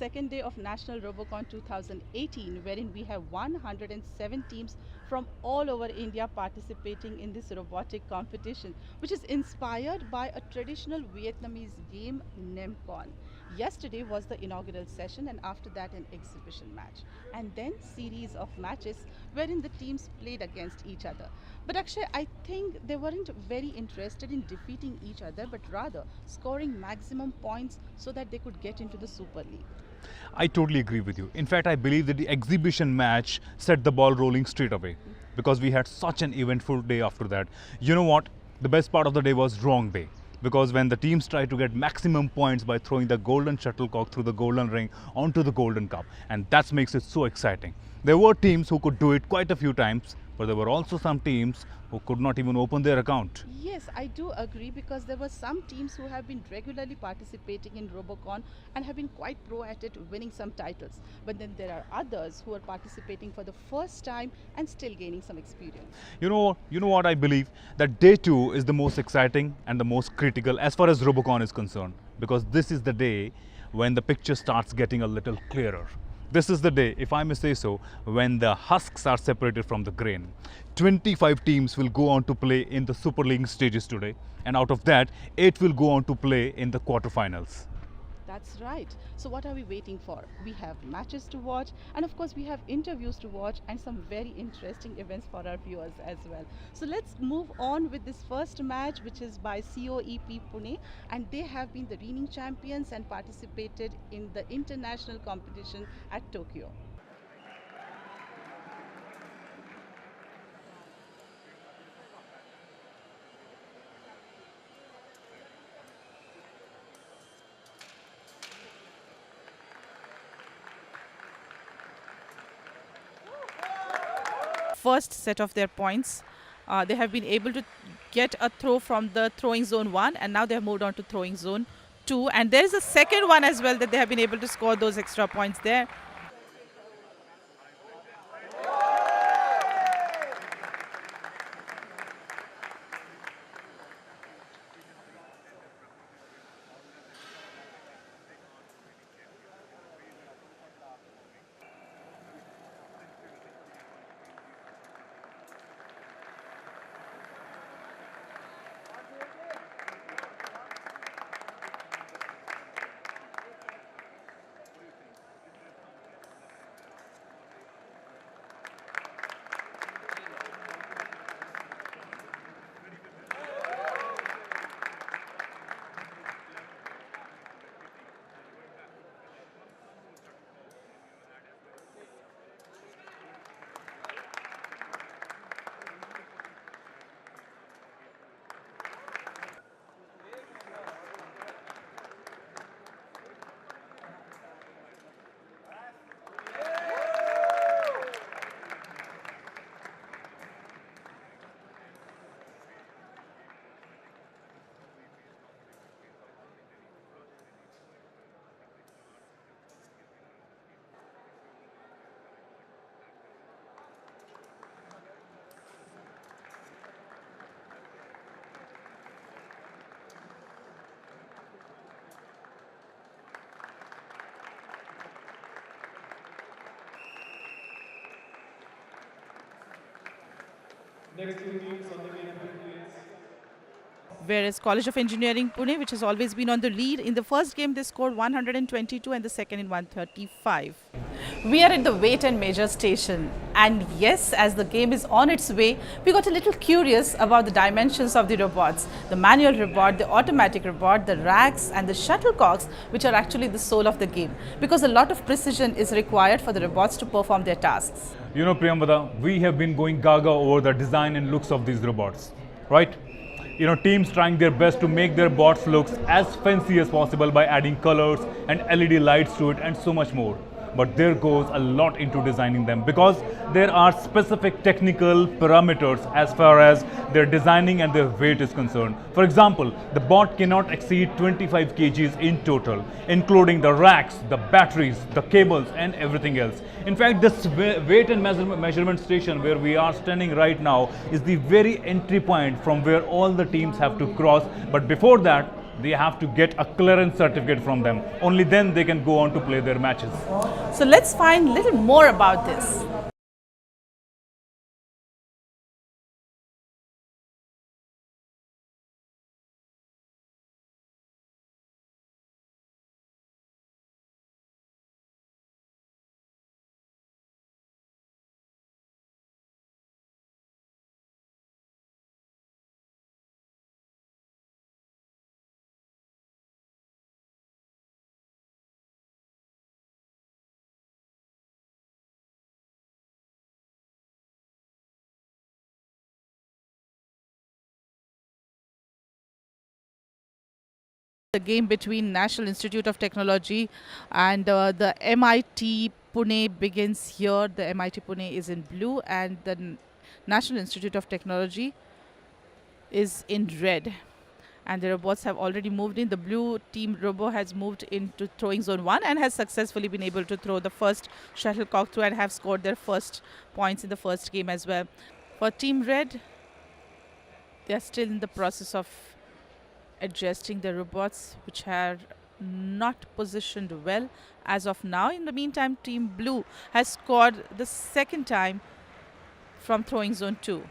second day of National Robocon 2018, wherein we have 107 teams from all over India participating in this robotic competition, which is inspired by a traditional Vietnamese game, Nemcon. Yesterday was the inaugural session, and after that an exhibition match, and then series of matches wherein the teams played against each other. But Akshay, I think they weren't very interested in defeating each other, but rather scoring maximum points so that they could get into the Super League. I totally agree with you. In fact, I believe that the exhibition match set the ball rolling straight away because we had such an eventful day after that. You know what? The best part of the day was wrong day, because when the teams tried to get maximum points by throwing the golden shuttlecock through the golden ring onto the golden cup, and that makes it so exciting. There were teams who could do it quite a few times, but there were also some teams who could not even open their account. Yes, I do agree, because there were some teams who have been regularly participating in Robocon and have been quite pro at it, winning some titles. But then there are others who are participating for the first time and still gaining some experience. You know what I believe? That day 2 is the most exciting and the most critical as far as Robocon is concerned, because this is the day when the picture starts getting a little clearer. This is the day, if I may say so, when the husks are separated from the grain. 25 teams will go on to play in the Super League stages today, and out of that, 8 will go on to play in the quarterfinals. That's right. So what are we waiting for? We have matches to watch, and of course we have interviews to watch, and some very interesting events for our viewers as well. So let's move on with this first match, which is by COEP Pune, and they have been the reigning champions and participated in the international competition at Tokyo. First set of their points. They have been able to get a throw from the throwing zone 1, and now they have moved on to throwing zone 2, and there is a second one as well that they have been able to score those extra points there. Next to me, Sandeep, please. Whereas College of Engineering Pune, which has always been on the lead, in the first game they scored 122 and the second in 135. We are at the weight and measure station, and yes, as the game is on its way, we got a little curious about the dimensions of the robots, the manual robot, the automatic robot, the racks and the shuttlecocks, which are actually the soul of the game, because a lot of precision is required for the robots to perform their tasks. You know, Priyambada, we have been going gaga over the design and looks of these robots, right? You know, teams trying their best to make their bots look as fancy as possible by adding colors and LED lights to it and so much more. But there goes a lot into designing them, because there are specific technical parameters as far as their designing and their weight is concerned. For example, the bot cannot exceed 25 kgs in total, including the racks, the batteries, the cables and everything else. In fact, this weight and measurement station where we are standing right now is the very entry point from where all the teams have to cross. But before that, They have to get a clearance certificate from them. Only then they can go on to play their matches. So let's find a little more about this. The game between National Institute of Technology and the MIT Pune begins here. The MIT Pune is in blue and the National Institute of Technology is in red. And the robots have already moved in. The blue team robo has moved into throwing zone 1 and has successfully been able to throw the first shuttlecock through and have scored their first points in the first game as well. For team red, they are still in the process of adjusting the robots which are not positioned well as of now. In the meantime, team blue has scored the second time from throwing zone 2.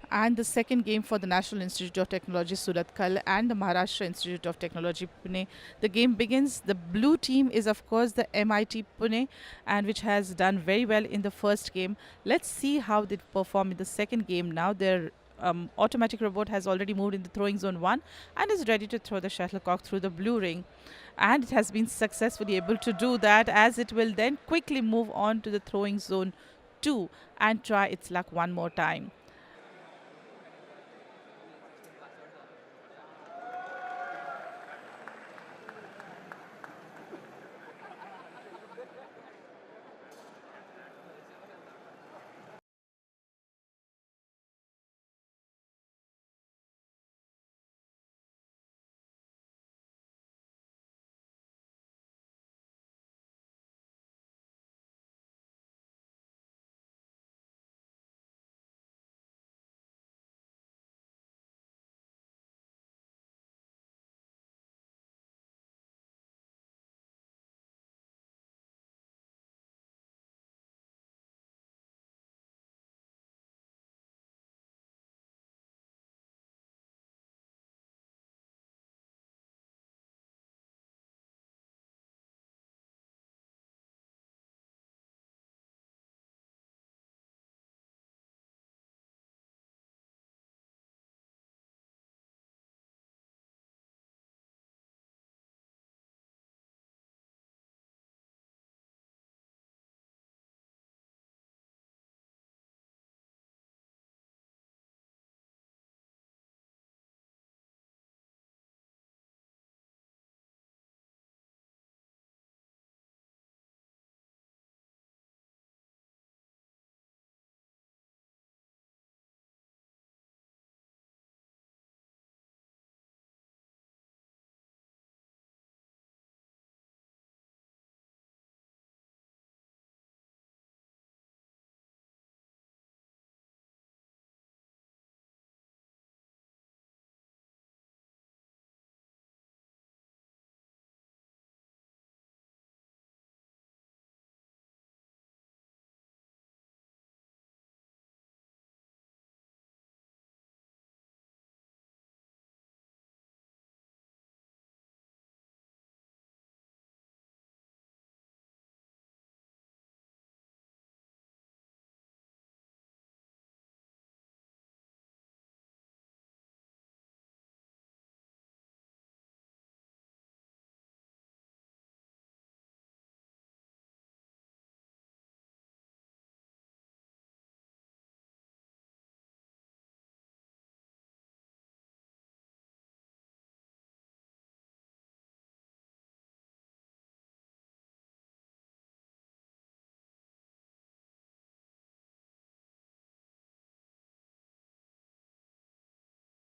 And the second game for the National Institute of Technology Suratkal and the Maharashtra Institute of Technology Pune. The game begins. The blue team is of course the MIT Pune and which has done very well in the first game. Let's see how they perform in the second game now. Their automatic robot has already moved in the throwing zone 1 and is ready to throw the shuttlecock through the blue ring. And it has been successfully able to do that, as it will then quickly move on to the throwing zone 2 and try its luck one more time.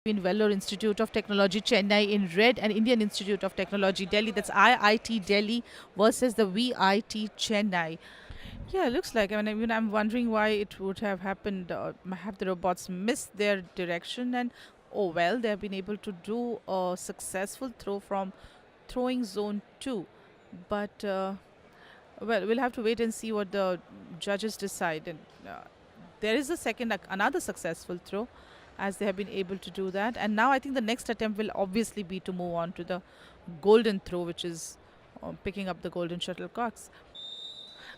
between Vellore Institute of Technology Chennai in red and Indian Institute of Technology Delhi. That's IIT Delhi versus the VIT Chennai. Yeah, it looks like. I mean, even I'm wondering why it would have happened. Have the robots missed their direction? And oh well, they have been able to do a successful throw from throwing zone 2. But well, we'll have to wait and see what the judges decide. And there is a another successful throw, as they have been able to do that. And now I think the next attempt will obviously be to move on to the golden throw, which is picking up the golden shuttlecocks.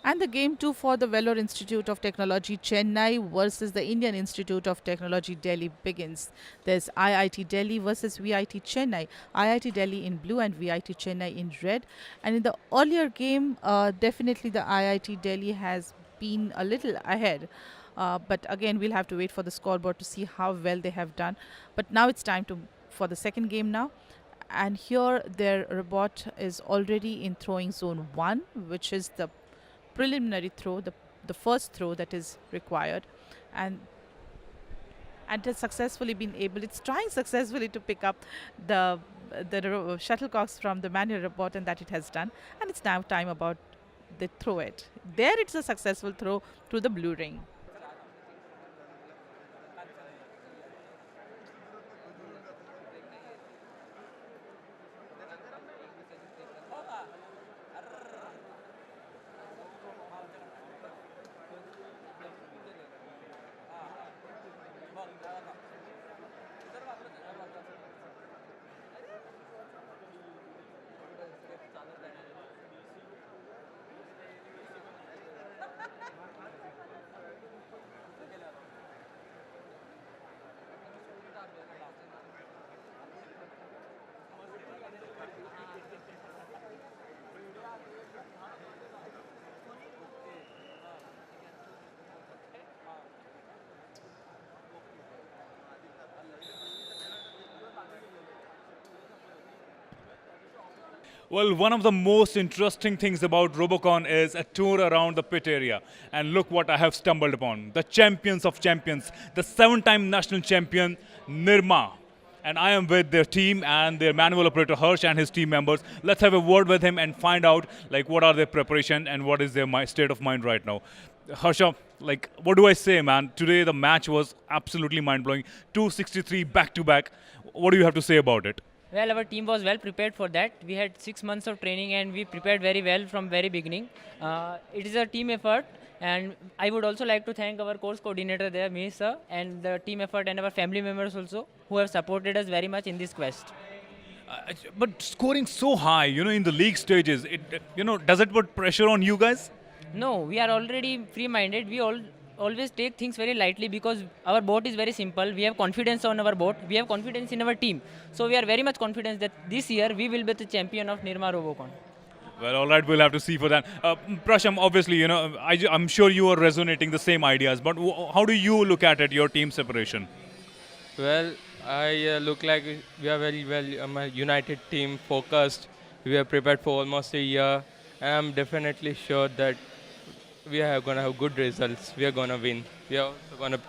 And the game 2 for the Vellore Institute of Technology Chennai versus the Indian Institute of Technology Delhi begins. There's IIT Delhi versus VIT Chennai. IIT Delhi in blue and VIT Chennai in red. And in the earlier game, definitely the IIT Delhi has been a little ahead. But again, we'll have to wait for the scoreboard to see how well they have done. But now it's time for the second game now. And here their robot is already in throwing zone 1, which is the preliminary throw, the first throw that is required, and has successfully been able. It's trying successfully to pick up the shuttlecocks from the manual robot, and that it has done. And it's now time about they throw it. There, it's a successful throw through the blue ring. Well, one of the most interesting things about Robocon is a tour around the pit area. And look what I have stumbled upon. The champions of champions, the 7-time national champion, Nirma. And I am with their team and their manual operator Harsh and his team members. Let's have a word with him and find out like what are their preparation and what is their state of mind right now. Harsha, like what do I say, man? Today the match was absolutely mind-blowing. 263 back-to-back. What do you have to say about it? Well, our team was well prepared for that. We had 6 months of training and we prepared very well from very beginning. It is a team effort, and I would also like to thank our course coordinator there, me sir, and the team effort and our family members also who have supported us very much in this quest. But scoring so high, in the league stages, does it put pressure on you guys? No, we are already free-minded. We always take things very lightly because our boat is very simple. We have confidence on our boat. We have confidence in our team. So we are very much confident that this year we will be the champion of Nirma Robocon. Well, all right, we'll have to see for that. Prasham, obviously, I'm sure you are resonating the same ideas, but how do you look at it, your team separation? Well, I look like we are very well a united team, focused. We are prepared for almost a year. I'm definitely sure that we are going to have good results. We are going to win. We are also going to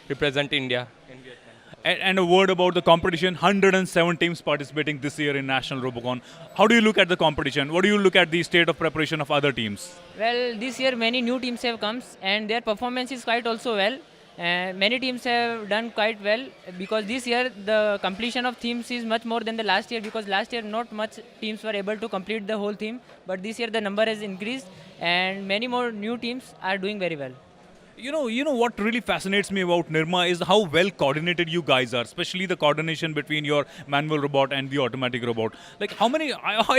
represent India in Vietnam. And a word about the competition. 107 teams participating this year in National Robocon. How do you look at the competition? What do you look at the state of preparation of other teams? Well, this year many new teams have come and their performance is quite also well. Many teams have done quite well because this year the completion of themes is much more than the last year, because last year not much teams were able to complete the whole theme, but this year the number has increased and many more new teams are doing very well. You know what really fascinates me about Nirma is how well coordinated you guys are, especially the coordination between your manual robot and the automatic robot. Like I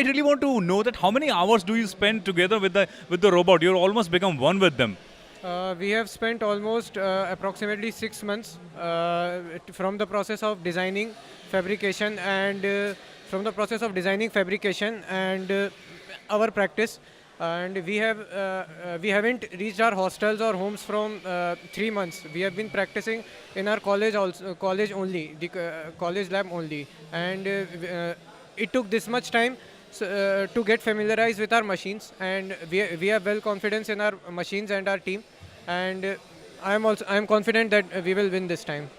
really want to know that how many hours do you spend together with the robot? You're almost become one with them. We have spent almost approximately 6 months from the process of designing fabrication and our practice. And we haven't reached our hostels or homes from 3 months. We have been practicing in our college only, the college lab only, and it took this much time to get familiarized with our machines, and we have well confidence in our machines and our team, and I am confident that we will win this time.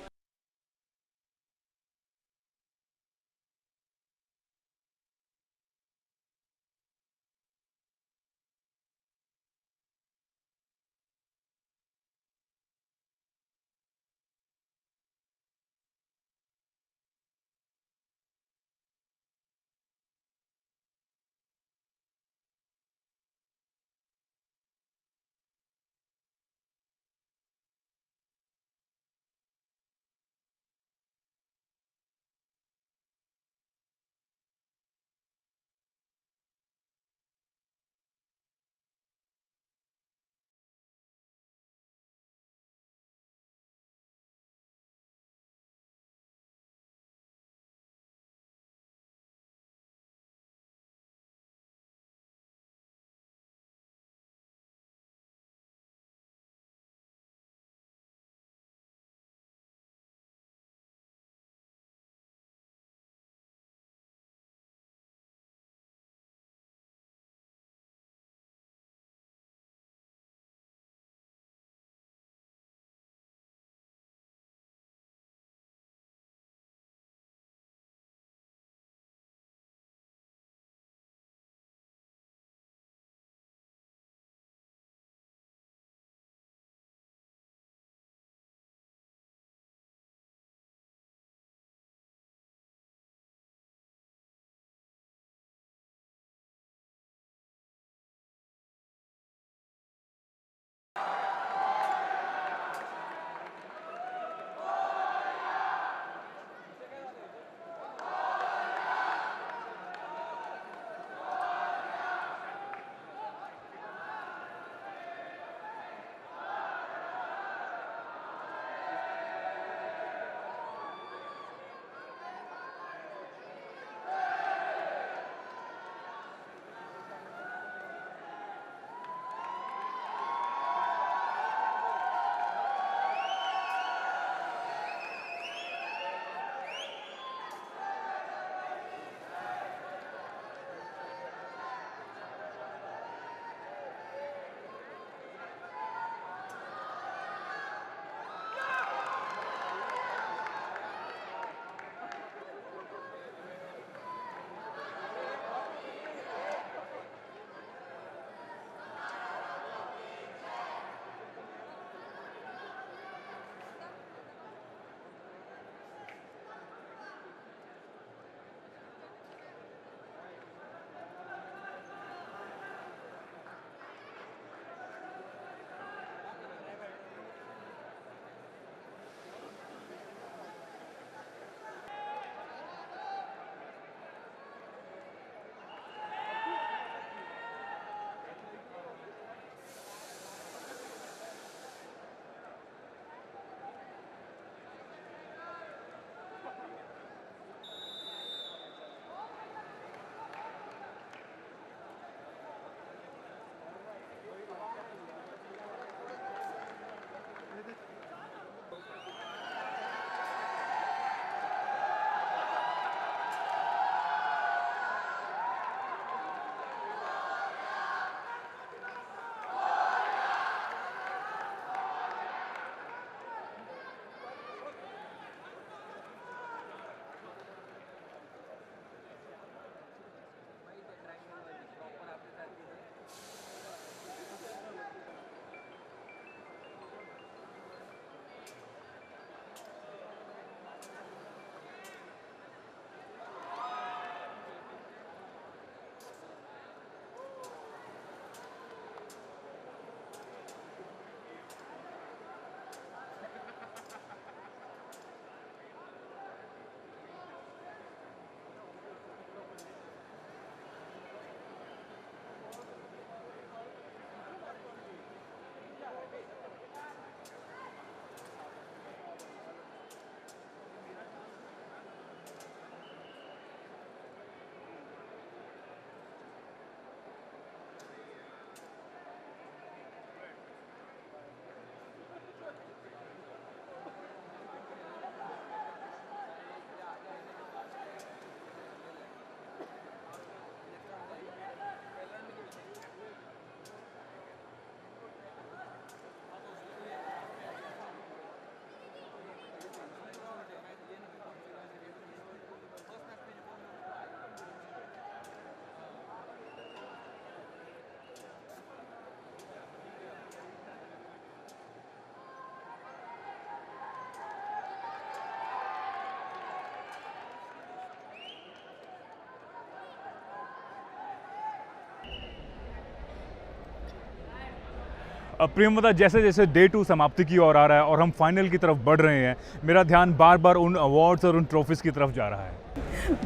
Priyamvada, जैसे जैसे day 2 समाप्ति की ओर आ रहा है और हम final की तरफ बढ़ रहे हैं, मेरा ध्यान बार बार उन अवार्ड्स और उन ट्रॉफीज़ की तरफ जा रहा है।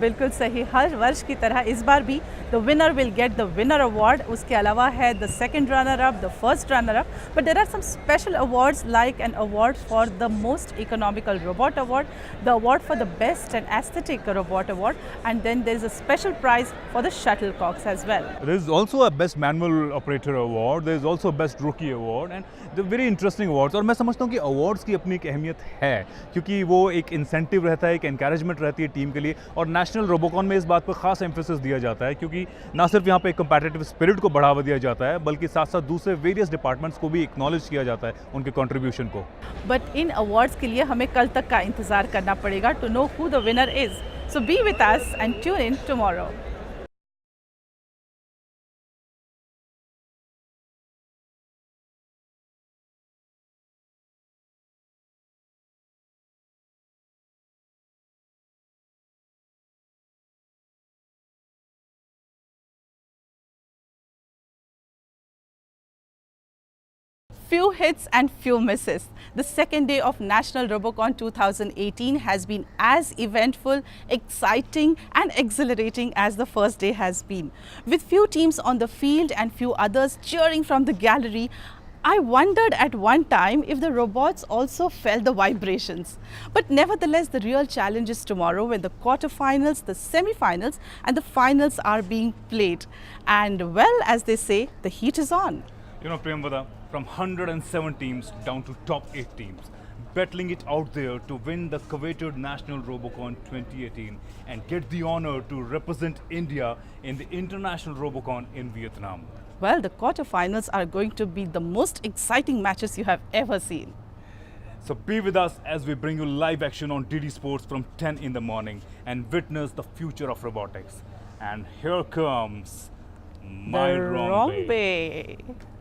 बिल्कुल सही, हर वर्ष की तरह इस बार भी the winner will get the winner award. उसके अलावा है the second runner up, the first runner up, but there are some special awards like an award for the most economical robot award, the award for the best and aesthetic robot award, and then there is a special prize for the shuttlecocks as well. There is also a best manual operator award, there is also a best rookie award, and they're very interesting awards। और मैं समझता हूँ कि awards की अपनी एक अहमियत है, क्योंकि वो एक इंसेंटिव रहता है, एक एनकरेजमेंट रहती है टीम के लिए। और नेशनल रोबोकॉन में इस बात पर खास एम्फेसिस दिया जाता है, क्योंकि ना सिर्फ यहाँ पे कम्पैटिटिव स्पिरिट को बढ़ावा दिया जाता है, बल्कि साथ साथ दूसरे वेरियस डिपार्टमेंट्स को भी एक्नॉलेज किया जाता है, उनके कंट्रीब्यूशन को। बट इन अवार्ड्स के लिए हमें कल तक का इंतजार करना पड़ेगा to know who the winner is. So be with us and tune in tomorrow. Few hits and few misses. The second day of National Robocon 2018 has been as eventful, exciting and exhilarating as the first day has been. With few teams on the field and few others cheering from the gallery, I wondered at one time if the robots also felt the vibrations. But nevertheless, the real challenge is tomorrow when the quarterfinals, the semi-finals and the finals are being played. And well, as they say, the heat is on. You know, Priyamvada, from 107 teams down to top 8 teams, battling it out there to win the coveted National Robocon 2018 and get the honor to represent India in the International Robocon in Vietnam. Well, the quarterfinals are going to be the most exciting matches you have ever seen. So be with us as we bring you live action on DD Sports from 10 in the morning and witness the future of robotics. And here comes my The Rombe. Rombe.